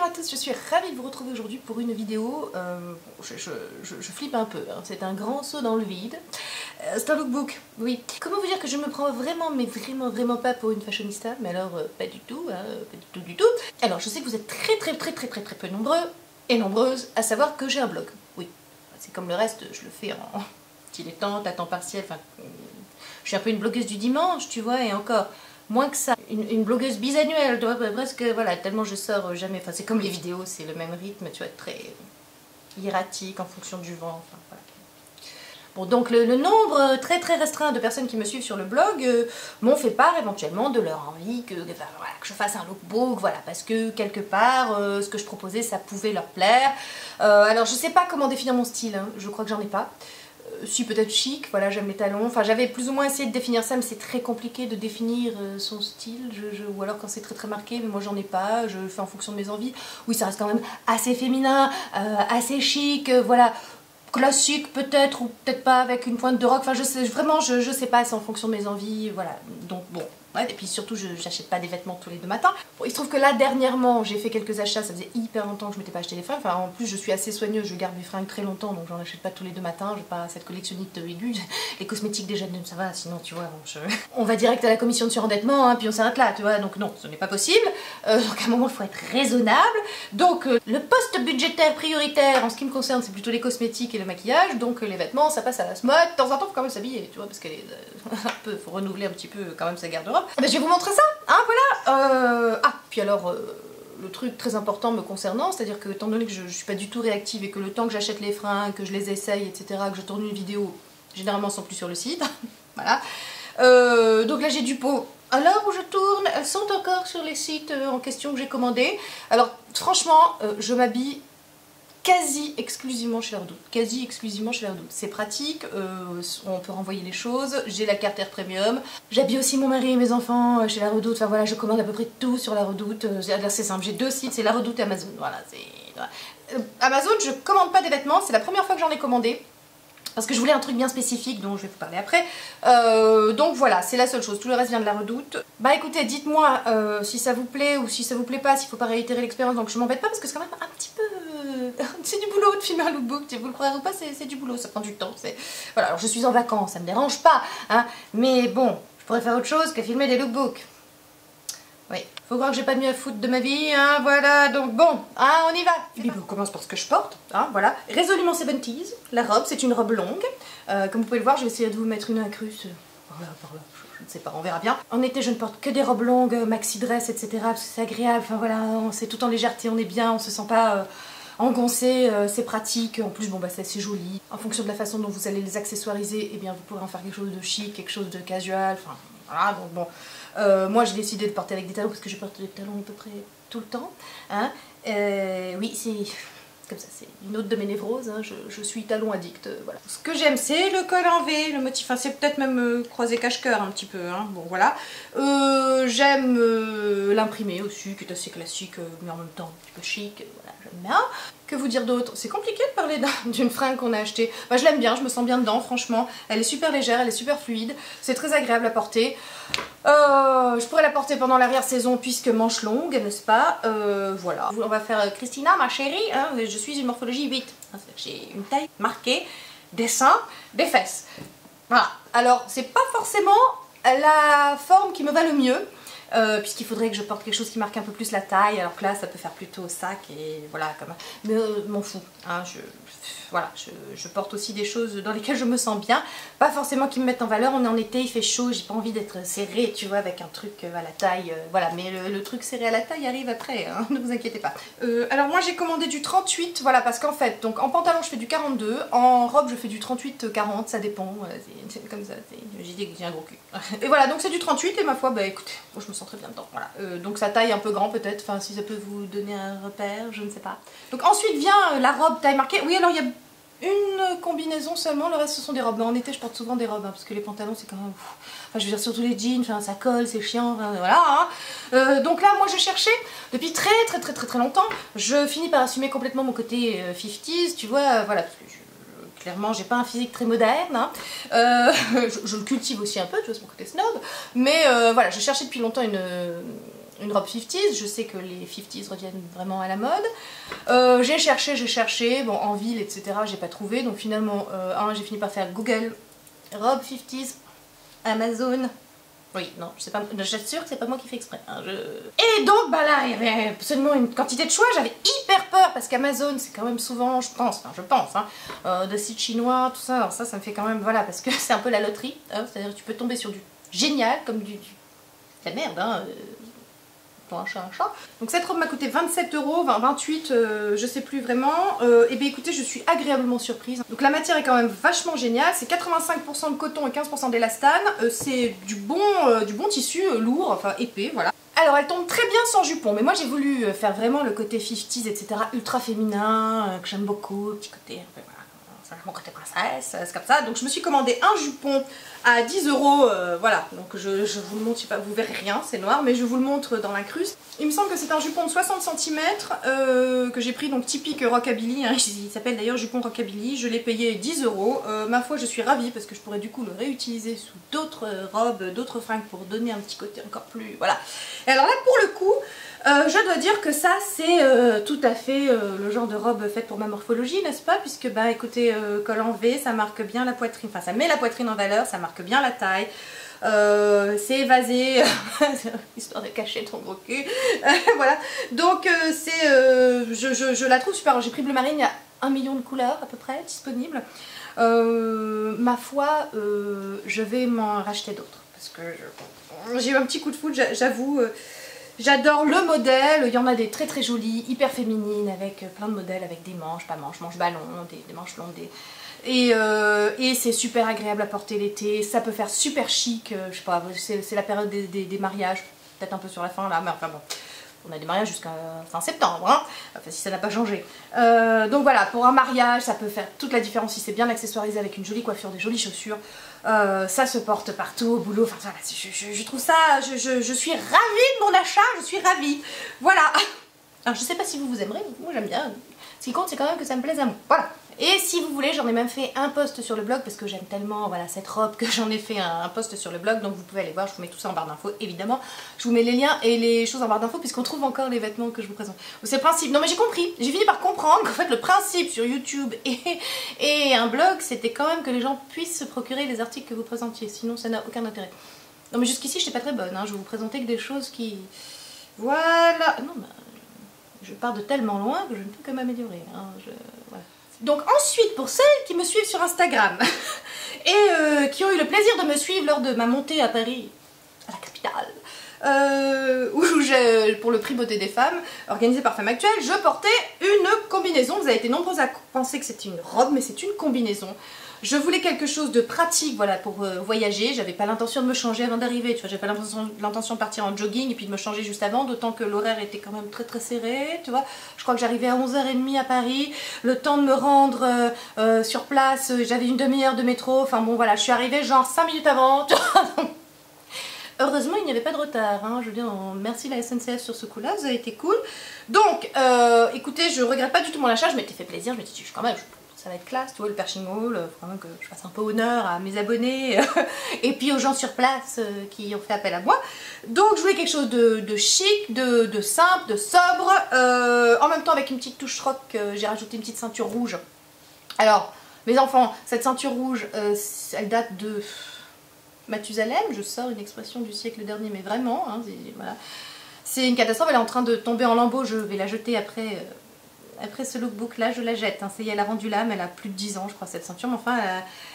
Bonjour à tous, je suis ravie de vous retrouver aujourd'hui pour une vidéo, je flippe un peu, hein. C'est un grand saut dans le vide, c'est un lookbook, oui. Comment vous dire que je me prends vraiment, mais vraiment pas pour une fashionista, mais alors pas du tout, hein, pas du tout. Alors je sais que vous êtes très peu nombreux et nombreuses à savoir que j'ai un blog, oui. C'est comme le reste, je le fais en dilettante, à temps partiel, enfin, je suis un peu une blogueuse du dimanche, tu vois, et encore... Moins que ça, une blogueuse bisannuelle, tu vois, presque, voilà, tellement je sors jamais, enfin c'est comme les vidéos, c'est le même rythme, tu vois, très erratique en fonction du vent, enfin voilà. Bon, donc le nombre très restreint de personnes qui me suivent sur le blog m'ont fait part éventuellement de leur envie que, enfin, voilà, que je fasse un lookbook, voilà, parce que quelque part, ce que je proposais, ça pouvait leur plaire. Alors je sais pas comment définir mon style, hein, je crois que j'en ai pas. Si peut-être chic, voilà, j'aime les talons, enfin j'avais plus ou moins essayé de définir ça, mais c'est très compliqué de définir son style, ou alors quand c'est très marqué, mais moi j'en ai pas, je fais en fonction de mes envies. Oui, ça reste quand même assez féminin, assez chic, voilà, classique peut-être, ou peut-être pas avec une pointe de rock, enfin je sais, vraiment je sais pas, c'est en fonction de mes envies, voilà, donc bon. Ouais, et puis surtout, je n'achète pas des vêtements tous les deux matins. Bon, il se trouve que là, dernièrement, j'ai fait quelques achats, ça faisait hyper longtemps que je m'étais pas acheté des fringues. Enfin, en plus, je suis assez soigneuse, je garde mes fringues très longtemps, donc j'en achète pas tous les deux matins. Je n'ai pas cette collectionnite aiguë. Les cosmétiques déjà, ça va, sinon, tu vois, on va direct à la commission de surendettement, hein, puis on s'arrête là, tu vois. Donc non, ce n'est pas possible. Donc à un moment, il faut être raisonnable. Donc le poste budgétaire prioritaire, en ce qui me concerne, c'est plutôt les cosmétiques et le maquillage. Donc les vêtements, ça passe à la mode. De temps en temps, faut quand même s'habiller, tu vois, parce qu'il faut renouveler un petit peu quand même sa garde-robe. Ben, je vais vous montrer ça, hein, voilà. Ah, puis alors, le truc très important me concernant, c'est-à-dire que étant donné que je suis pas du tout réactive et que le temps que j'achète les fringues, que je les essaye, etc., que je tourne une vidéo, généralement elles sont plus sur le site, voilà. Donc là j'ai du pot. À l'heure où je tourne, elles sont encore sur les sites en question que j'ai commandés. Alors franchement, je m'habille quasi exclusivement chez La Redoute. C'est pratique, on peut renvoyer les choses, j'ai la carte Air Premium, j'habille aussi mon mari et mes enfants chez La Redoute, enfin voilà, je commande à peu près tout sur La Redoute, c'est simple, j'ai deux sites, c'est La Redoute et Amazon, voilà, Amazon, je commande pas des vêtements, c'est la première fois que j'en ai commandé, parce que je voulais un truc bien spécifique dont je vais vous parler après. Donc voilà, c'est la seule chose, tout le reste vient de La Redoute. Bah écoutez, dites-moi si ça vous plaît ou si ça vous plaît pas, s'il faut pas réitérer l'expérience, donc je m'embête pas parce que c'est quand même un petit peu... c'est du boulot de filmer un lookbook, vous le croirez ou pas, c'est du boulot, ça prend du temps. Voilà, alors je suis en vacances, ça me dérange pas, hein, mais bon, je pourrais faire autre chose que filmer des lookbooks. Oui, faut croire que j'ai pas mieux à foutre de ma vie, hein, voilà, donc bon, hein, on y va. Et puis on commence par ce que je porte, hein, voilà. Résolument 70s, la robe, c'est une robe longue. Comme vous pouvez le voir, je vais essayer de vous mettre une incruste par là, je ne sais pas, on verra bien. En été, je ne porte que des robes longues, maxi dress, etc., parce que c'est agréable, enfin voilà, c'est tout en légèreté, on est bien, on se sent pas... engoncé, c'est pratique, en plus bon bah c'est assez joli. En fonction de la façon dont vous allez les accessoiriser, eh bien vous pourrez en faire quelque chose de chic, quelque chose de casual, enfin voilà, donc bon. Moi j'ai décidé de porter avec des talons parce que je porte des talons à peu près tout le temps, hein. Oui, c'est comme ça, c'est une autre de mes névroses, hein. Je suis talon addict, voilà. Ce que j'aime c'est le col en V, le motif, enfin c'est peut-être même croisé cache-cœur un petit peu, hein. Bon voilà. J'aime l'imprimé aussi, qui est assez classique, mais en même temps un petit peu chic, voilà, j'aime bien. Que vous dire d'autre? C'est compliqué de parler d'une fringue qu'on a achetée. Bah, je l'aime bien, je me sens bien dedans, franchement. Elle est super légère, elle est super fluide, c'est très agréable à porter. Je pourrais la porter pendant l'arrière-saison puisque manche longue, n'est-ce pas? Voilà. On va faire Christina, ma chérie, hein, je suis une morphologie 8. J'ai une taille marquée, des seins, des fesses. Voilà. Alors, c'est pas forcément la forme qui me va le mieux. Puisqu'il faudrait que je porte quelque chose qui marque un peu plus la taille, alors que là ça peut faire plutôt sac et voilà, comme... mais m'en fous, hein, voilà, je porte aussi des choses dans lesquelles je me sens bien, pas forcément qui me mettent en valeur. On est en été, il fait chaud, j'ai pas envie d'être serrée, tu vois, avec un truc à la taille, voilà, mais le truc serré à la taille arrive après, hein, ne vous inquiétez pas. Alors moi j'ai commandé du 38, voilà, parce qu'en fait, donc en pantalon je fais du 42, en robe je fais du 38-40, ça dépend, voilà, c'est comme ça, j'ai dit que j'ai un gros cul. Et voilà, donc c'est du 38 et ma foi, bah écoutez, moi je me sens très bien dedans, voilà. Donc ça taille un peu grand peut-être, enfin si ça peut vous donner un repère, je ne sais pas. Donc ensuite vient la robe taille marquée, oui alors il y a une combinaison seulement, le reste ce sont des robes. Mais en été je porte souvent des robes, hein, parce que les pantalons c'est quand même... Enfin je veux dire surtout les jeans, enfin, ça colle, c'est chiant, enfin, voilà. Hein. Donc là moi je cherchais depuis très longtemps, je finis par assumer complètement mon côté 50s, tu vois, voilà, parce que clairement j'ai pas un physique très moderne, hein. Je le cultive aussi un peu, tu vois, c'est mon côté snob, mais voilà, je cherchais depuis longtemps une robe 50s, je sais que les 50s reviennent vraiment à la mode. J'ai cherché, bon en ville etc, j'ai pas trouvé, donc finalement j'ai fini par faire Google, robe 50s, Amazon. Oui, non, je sais pas, j'assure que c'est pas moi qui fais exprès. Hein, Et donc, bah là, il y avait absolument une quantité de choix, j'avais hyper peur, parce qu'Amazon, c'est quand même souvent, je pense, de sites chinois, tout ça, alors ça me fait quand même, voilà, parce que c'est un peu la loterie, hein, c'est-à-dire que tu peux tomber sur du génial, comme de la merde, hein, pour un chat. Donc cette robe m'a coûté 27 €, 28, je sais plus vraiment. Et bien écoutez, je suis agréablement surprise. Donc la matière est quand même vachement géniale. C'est 85% de coton et 15% d'élastane. C'est du bon tissu lourd, enfin épais, voilà. Alors elle tombe très bien sans jupon, mais moi j'ai voulu faire vraiment le côté 50s, etc. ultra féminin, que j'aime beaucoup, petit côté un peu, voilà. Mon côté princesse, c'est comme ça. Donc je me suis commandé un jupon à 10 €, voilà. Donc je vous le montre, je sais pas, vous verrez rien, c'est noir, mais je vous le montre dans l'incruste. Il me semble que c'est un jupon de 60 cm que j'ai pris, donc typique rockabilly, hein. Il s'appelle d'ailleurs jupon rockabilly. Je l'ai payé 10 €. Ma foi, je suis ravie parce que je pourrais du coup le réutiliser sous d'autres robes, d'autres fringues pour donner un petit côté encore plus, voilà. Et alors là, pour le coup, je dois dire que ça c'est tout à fait le genre de robe faite pour ma morphologie, n'est-ce pas? Puisque bah écoutez, col en V, ça marque bien la poitrine, enfin ça met la poitrine en valeur, ça marque bien la taille. C'est évasé, histoire de cacher ton gros cul. Voilà, donc je la trouve super. J'ai pris bleu marine, il y a 1 million de couleurs à peu près disponibles. Ma foi, je vais m'en racheter d'autres parce que j'ai eu un petit coup de foudre, j'avoue. J'adore le modèle, il y en a des très très jolies, hyper féminines, avec plein de modèles, avec des manches, pas manches, manches ballons, des manches longues, et c'est super agréable à porter l'été, ça peut faire super chic, je sais pas, c'est la période des mariages, peut-être un peu sur la fin là, mais enfin bon, on a des mariages jusqu'à fin septembre, hein, enfin si ça n'a pas changé. Donc voilà, pour un mariage, ça peut faire toute la différence si c'est bien accessoirisé avec une jolie coiffure, des jolies chaussures. Ça se porte partout au boulot, enfin voilà, je trouve ça, je suis ravie de mon achat, je suis ravie, voilà. Alors je sais pas si vous aimerez, moi j'aime bien, ce qui compte c'est quand même que ça me plaise à moi, voilà. Et si vous voulez, j'en ai même fait un post sur le blog parce que j'aime tellement, voilà, cette robe que j'en ai fait un post sur le blog, donc vous pouvez aller voir, je vous mets tout ça en barre d'infos, évidemment. Je vous mets les liens et les choses en barre d'infos puisqu'on trouve encore les vêtements que je vous présente. C'est le principe, non mais j'ai compris, j'ai fini par comprendre qu'en fait le principe sur YouTube et un blog, c'était quand même que les gens puissent se procurer les articles que vous présentiez, sinon ça n'a aucun intérêt. Non mais jusqu'ici je n'étais pas très bonne, hein. Je vous présentais que des choses qui... Voilà, non bah, je pars de tellement loin que je ne peux que m'améliorer, hein. Voilà. Donc ensuite, pour celles qui me suivent sur Instagram et qui ont eu le plaisir de me suivre lors de ma montée à Paris, à la capitale, où pour le prix beauté des femmes, organisé par Femme Actuelle, je portais une combinaison. Vous avez été nombreuses à penser que c'était une robe, mais c'est une combinaison. Je voulais quelque chose de pratique, voilà, pour voyager. J'avais pas l'intention de me changer avant d'arriver, tu vois. J'avais pas l'intention de partir en jogging et puis de me changer juste avant, d'autant que l'horaire était quand même très très serré, tu vois. Je crois que j'arrivais à 11h30 à Paris, le temps de me rendre sur place, j'avais une demi-heure de métro, enfin bon voilà, je suis arrivée genre 5 minutes avant, tu vois. Heureusement, il n'y avait pas de retard, hein. Je veux dire, merci la SNCF sur ce coup-là, vous avez été cool. Donc, écoutez, je regrette pas du tout mon achat, je m'étais fait plaisir, je m'étais dit, quand même, ça va être classe, tu vois, le Pershing Hall, faut quand même que je fasse un peu honneur à mes abonnés et puis aux gens sur place qui ont fait appel à moi. Donc, je voulais quelque chose de chic, de simple, de sobre, en même temps avec une petite touche rock, j'ai rajouté une petite ceinture rouge. Alors, mes enfants, cette ceinture rouge, elle date de... Mathusalem, je sors une expression du siècle dernier, mais vraiment, hein, voilà. C'est une catastrophe, elle est en train de tomber en lambeaux, je vais la jeter après, après ce lookbook là, je la jette, hein. Ça y est, elle a rendu l'âme, elle a plus de 10 ans je crois cette ceinture, mais enfin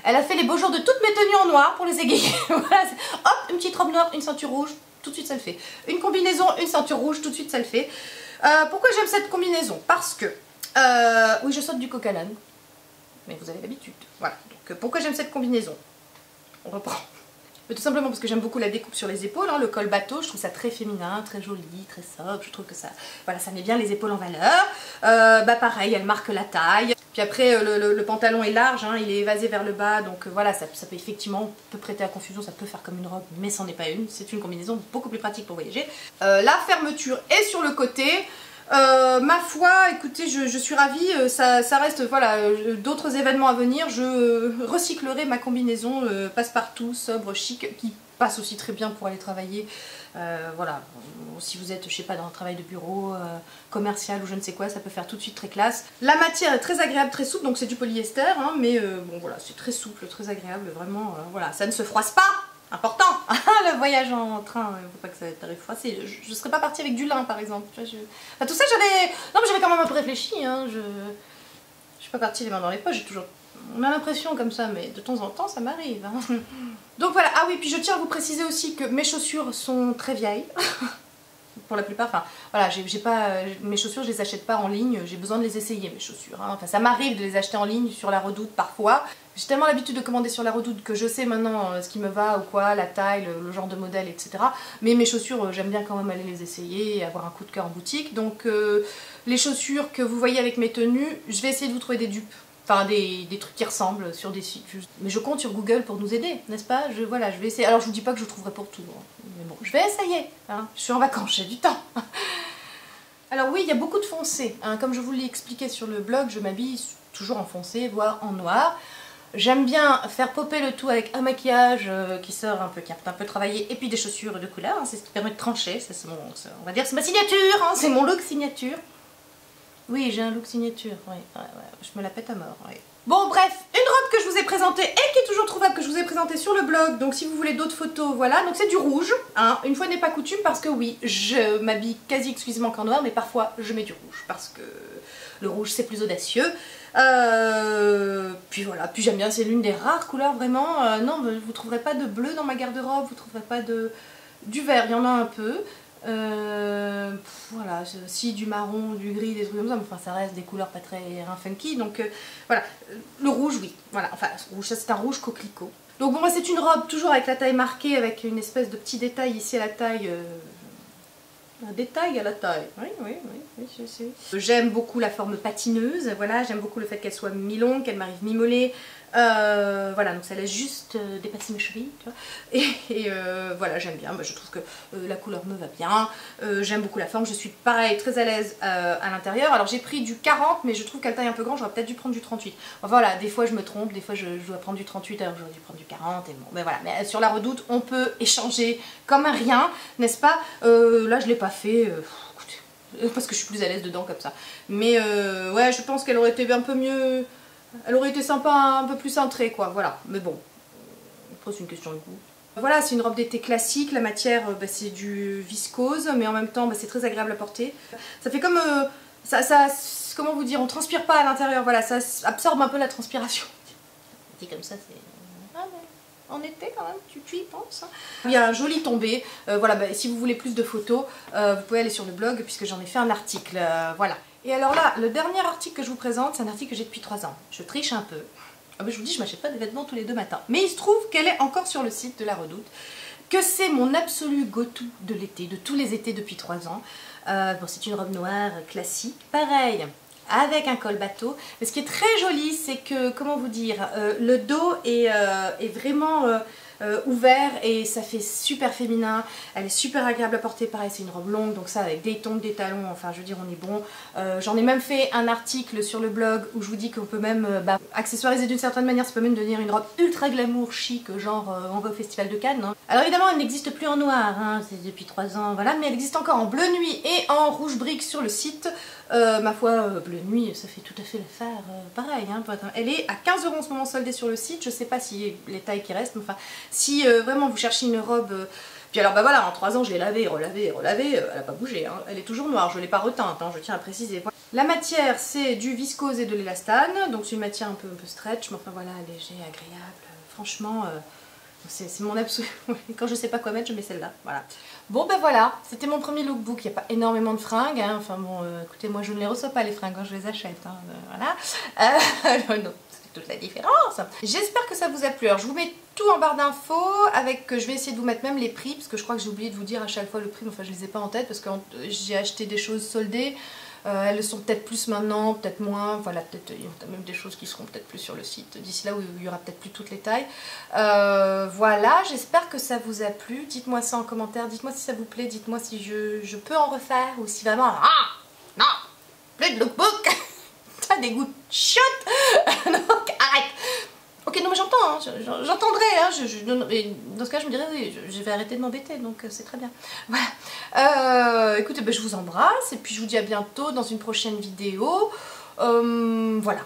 elle a fait les beaux jours de toutes mes tenues en noir pour les égayer. Voilà, hop, une petite robe noire, une ceinture rouge, tout de suite ça le fait. Une combinaison, une ceinture rouge, tout de suite ça le fait. Pourquoi j'aime cette combinaison? Parce que, oui je saute du coq à l'âne, mais vous avez l'habitude, voilà. Donc pourquoi j'aime cette combinaison? On reprend. Mais tout simplement parce que j'aime beaucoup la découpe sur les épaules, hein, le col bateau, je trouve ça très féminin, très joli, très sobre, je trouve que ça, voilà, ça met bien les épaules en valeur. Bah pareil, elle marque la taille. Puis après, le pantalon est large, hein, il est évasé vers le bas, donc voilà, ça peut effectivement, peut prêter à confusion, ça peut faire comme une robe, mais c'en est pas une, c'est une combinaison beaucoup plus pratique pour voyager. La fermeture est sur le côté. Ma foi, écoutez, je suis ravie, ça reste, voilà, d'autres événements à venir, je recyclerai ma combinaison passe-partout, sobre, chic, qui passe aussi très bien pour aller travailler. Voilà, si vous êtes, je sais pas, dans un travail de bureau, commercial ou je ne sais quoi, ça peut faire tout de suite très classe. La matière est très agréable, très souple, donc c'est du polyester, hein, mais bon voilà, c'est très souple, très agréable, vraiment, voilà, ça ne se froisse pas. Important. Le voyage en train, il ne faut pas que ça t'arrive froissé. Je ne serais pas partie avec du lin par exemple. Tu vois, enfin, tout ça j'avais... Non mais j'avais quand même un peu réfléchi. Hein. Je suis pas partie les mains dans les poches. J'ai toujours... On a l'impression comme ça, mais de temps en temps ça m'arrive. Hein. Donc voilà. Ah oui, puis je tiens à vous préciser aussi que mes chaussures sont très vieilles. Pour la plupart, enfin voilà, j'ai pas, mes chaussures je les achète pas en ligne, j'ai besoin de les essayer mes chaussures, hein. Enfin ça m'arrive de les acheter en ligne sur la Redoute parfois. J'ai tellement l'habitude de commander sur la Redoute que je sais maintenant ce qui me va ou quoi, la taille, le genre de modèle, etc. Mais mes chaussures, j'aime bien quand même aller les essayer et avoir un coup de cœur en boutique. Donc les chaussures que vous voyez avec mes tenues, je vais essayer de vous trouver des dupes. Enfin, des trucs qui ressemblent sur des sites. Mais je compte sur Google pour nous aider, n'est-ce pas? Voilà, je vais essayer. Alors, je vous dis pas que je trouverai pour tout. Hein. Mais bon, je vais essayer. Hein. Je suis en vacances, j'ai du temps. Alors oui, il y a beaucoup de foncé. Hein. Comme je vous l'ai expliqué sur le blog, je m'habille toujours en foncé, voire en noir. J'aime bien faire popper le tout avec un maquillage qui sort un peu, qui est un peu travaillé, et puis des chaussures de couleur. Hein. C'est ce qui permet de trancher. On va dire, c'est ma signature. Hein. C'est mon look signature. Oui, j'ai un look signature, oui, je me la pète à mort, oui. Bon bref, une robe que je vous ai présentée et qui est toujours trouvable, que je vous ai présentée sur le blog, donc si vous voulez d'autres photos, voilà, donc c'est du rouge, hein, une fois n'est pas coutume, parce que oui, je m'habille quasi exclusivement qu'en noir, mais parfois je mets du rouge, parce que le rouge c'est plus audacieux, puis voilà, puis j'aime bien, c'est l'une des rares couleurs vraiment, non, vous trouverez pas de bleu dans ma garde-robe, vous trouverez pas du vert, il y en a un peu. Voilà, si du marron, du gris, des trucs comme ça, mais enfin ça reste des couleurs pas très funky, donc voilà, le rouge oui, voilà, enfin rouge, ça c'est un rouge coquelicot. Donc bon, moi c'est une robe toujours avec la taille marquée, avec une espèce de petit détail ici à la taille, un détail à la taille, oui, je sais. J'aime beaucoup la forme patineuse, voilà, j'aime beaucoup le fait qu'elle soit mi-longue, qu'elle m'arrive mi-mollée. Voilà, donc ça laisse juste dépasser mes chevilles, tu vois. Et voilà, j'aime bien, je trouve que la couleur me va bien, j'aime beaucoup la forme, je suis pareil, très à l'aise à l'intérieur. Alors j'ai pris du 40, mais je trouve qu'elle taille un peu grand, j'aurais peut-être dû prendre du 38. Enfin, voilà, des fois je me trompe, des fois je dois prendre du 38, alors j'aurais dû prendre du 40, et bon, mais voilà. Mais sur la Redoute, on peut échanger comme un rien, n'est-ce pas? Là je l'ai pas fait, parce que je suis plus à l'aise dedans comme ça. Mais ouais, je pense qu'elle aurait été un peu mieux... Elle aurait été sympa, un peu plus cintrée quoi, voilà. Mais bon, après c'est une question de goût. Voilà, c'est une robe d'été classique, la matière c'est du viscose, mais en même temps c'est très agréable à porter. Ça fait comme... comment vous dire, on transpire pas à l'intérieur, voilà, ça absorbe un peu la transpiration. Dit comme ça, c'est... En été quand même, tu y penses hein. Il y a un joli tombé, voilà, si vous voulez plus de photos, vous pouvez aller sur le blog puisque j'en ai fait un article, voilà. Et alors là, le dernier article que je vous présente, c'est un article que j'ai depuis 3 ans. Je triche un peu. Ah ben, je vous dis, je m'achète pas des vêtements tous les 2 matins. Mais il se trouve qu'elle est encore sur le site de la Redoute, que c'est mon absolu go-to de l'été, de tous les étés depuis 3 ans. Bon, c'est une robe noire classique, pareil, avec un col bateau. Mais ce qui est très joli, c'est que, comment vous dire, le dos est vraiment ouvert et ça fait super féminin. Elle est super agréable à porter, pareil, c'est une robe longue, donc ça avec des tongs, des talons, enfin je veux dire on est bon. J'en ai même fait un article sur le blog où je vous dis qu'on peut même accessoiriser d'une certaine manière, ça peut même devenir une robe ultra glamour, chic, genre on va au festival de Cannes. Hein. Alors évidemment elle n'existe plus en noir, hein, c'est depuis 3 ans, voilà, mais elle existe encore en bleu nuit et en rouge brique sur le site. Ma foi, bleu nuit, ça fait tout à fait l'affaire, pareil. Hein, elle est à 15 € en ce moment soldée sur le site, je sais pas si les tailles qui restent, mais enfin, si vraiment vous cherchez une robe... Puis alors voilà, en 3 ans je l'ai lavée, relavée, elle a pas bougé, hein, elle est toujours noire, je l'ai pas reteinte, hein, je tiens à préciser. La matière c'est du viscose et de l'élastane, donc c'est une matière un peu stretch, mais enfin voilà, léger, agréable, franchement... c'est mon absolu. Quand je sais pas quoi mettre, je mets celle-là. Voilà. Bon ben voilà, c'était mon premier lookbook. Il n'y a pas énormément de fringues. Hein. Enfin bon, écoutez, moi je ne les reçois pas les fringues quand je les achète. Hein. Voilà. Non, c'est toute la différence. J'espère que ça vous a plu. Alors je vous mets tout en barre d'infos. Je vais essayer de vous mettre même les prix. Parce que je crois que j'ai oublié de vous dire à chaque fois le prix. Mais enfin je les ai pas en tête parce que j'ai acheté des choses soldées. Elles sont peut-être plus maintenant, peut-être moins, voilà, peut-être il y a même des choses qui seront peut-être plus sur le site, d'ici là où il y aura peut-être plus toutes les tailles. Voilà, j'espère que ça vous a plu, dites-moi ça en commentaire, dites-moi si ça vous plaît, dites-moi si je peux en refaire, ou si vraiment, non, plus de lookbook, t'as des goûts de chiottes, donc arrête. Ok, non mais j'entends, hein, hein, j'entendrai, hein, mais dans ce cas je me dirais oui, je vais arrêter de m'embêter, donc c'est très bien. Voilà. Écoutez, ben, je vous embrasse, et puis je vous dis à bientôt dans une prochaine vidéo. Voilà.